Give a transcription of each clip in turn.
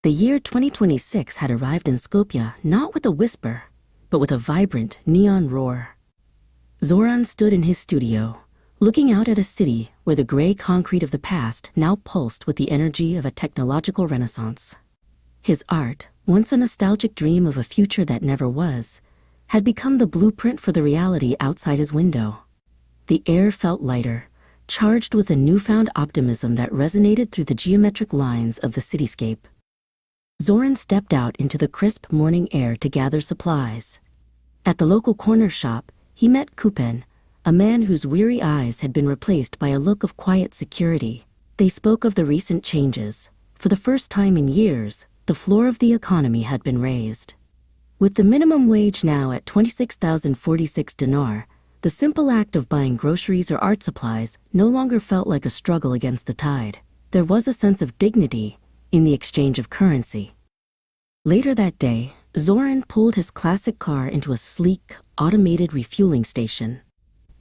The year 2026 had arrived in Skopje not with a whisper, but with a vibrant neon roar. Zoran stood in his studio, looking out at a city where the gray concrete of the past now pulsed with the energy of a technological renaissance. His art, once a nostalgic dream of a future that never was, had become the blueprint for the reality outside his window. The air felt lighter, charged with a newfound optimism that resonated through the geometric lines of the cityscape. Zoran stepped out into the crisp morning air to gather supplies. At the local corner shop, he met Hoca'dan, a man whose weary eyes had been replaced by a look of quiet security. They spoke of the recent changes. For the first time in years, the floor of the economy had been raised. With the minimum wage now at 26,046 dinar, the simple act of buying groceries or art supplies no longer felt like a struggle against the tide. There was a sense of dignity in the exchange of currency. Later that day, Zoran pulled his classic car into a sleek, automated refueling station.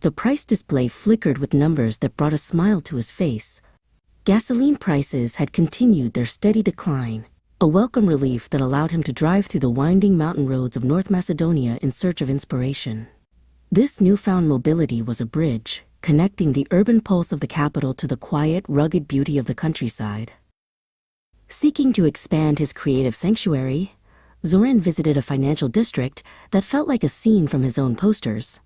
The price display flickered with numbers that brought a smile to his face. Gasoline prices had continued their steady decline, a welcome relief that allowed him to drive through the winding mountain roads of North Macedonia in search of inspiration. This newfound mobility was a bridge, connecting the urban pulse of the capital to the quiet, rugged beauty of the countryside. Seeking to expand his creative sanctuary, Zoran visited a financial district that felt like a scene from his own posters.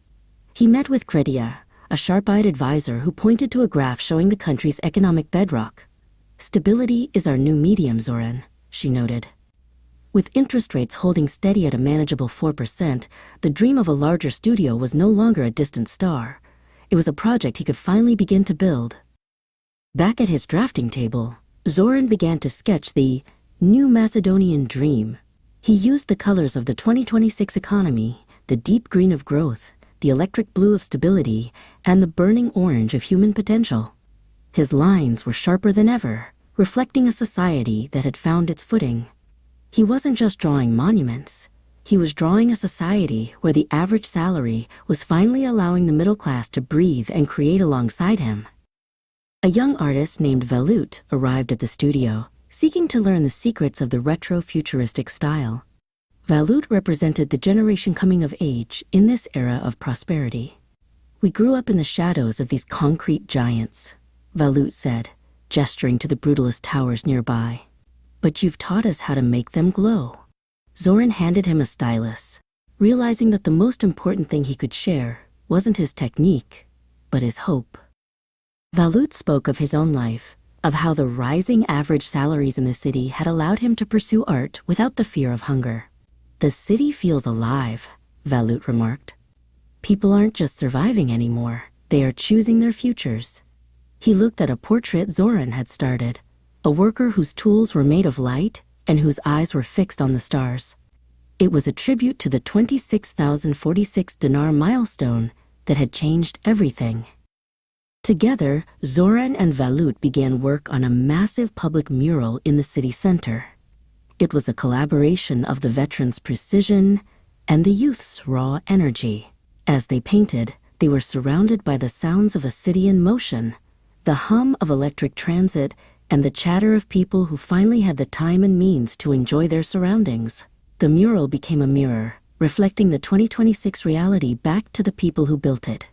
He met with Kredia, a sharp-eyed advisor who pointed to a graph showing the country's economic bedrock. "Stability is our new medium, Zoran," she noted. With interest rates holding steady at a manageable 4%, the dream of a larger studio was no longer a distant star. It was a project he could finally begin to build. Back at his drafting table, Zoran began to sketch the new Macedonian dream. He used the colors of the 2026 economy, the deep green of growth, the electric blue of stability, and the burning orange of human potential. His lines were sharper than ever, reflecting a society that had found its footing. He wasn't just drawing monuments. He was drawing a society where the average salary was finally allowing the middle class to breathe and create alongside him. A young artist named Velut arrived at the studio, seeking to learn the secrets of the retro-futuristic style. Velut represented the generation coming of age in this era of prosperity. "We grew up in the shadows of these concrete giants," Velut said, gesturing to the brutalist towers nearby. "But you've taught us how to make them glow." Zoran handed him a stylus, realizing that the most important thing he could share wasn't his technique, but his hope. Velut spoke of his own life, of how the rising average salaries in the city had allowed him to pursue art without the fear of hunger. "The city feels alive," Velut remarked. "People aren't just surviving anymore, they are choosing their futures." He looked at a portrait Zoran had started, a worker whose tools were made of light and whose eyes were fixed on the stars. It was a tribute to the 26,046 dinar milestone that had changed everything. Together, Zoran and Velut began work on a massive public mural in the city center. It was a collaboration of the veterans' precision and the youth's raw energy. As they painted, they were surrounded by the sounds of a city in motion, the hum of electric transit, and the chatter of people who finally had the time and means to enjoy their surroundings. The mural became a mirror, reflecting the 2026 reality back to the people who built it.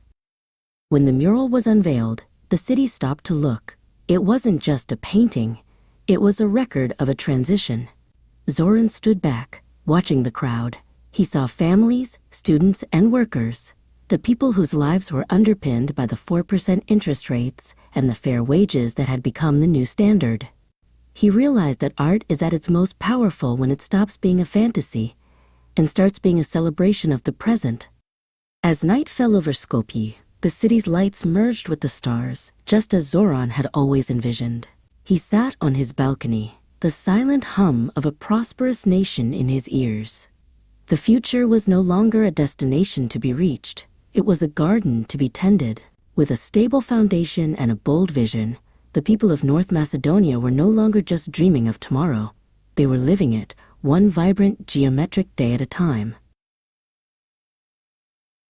When the mural was unveiled, the city stopped to look. It wasn't just a painting, it was a record of a transition. Zoran stood back, watching the crowd. He saw families, students, and workers, the people whose lives were underpinned by the 4% interest rates and the fair wages that had become the new standard. He realized that art is at its most powerful when it stops being a fantasy and starts being a celebration of the present. As night fell over Skopje, the city's lights merged with the stars, just as Zoran had always envisioned. He sat on his balcony, the silent hum of a prosperous nation in his ears. The future was no longer a destination to be reached. It was a garden to be tended. With a stable foundation and a bold vision, the people of North Macedonia were no longer just dreaming of tomorrow. They were living it, one vibrant, geometric day at a time.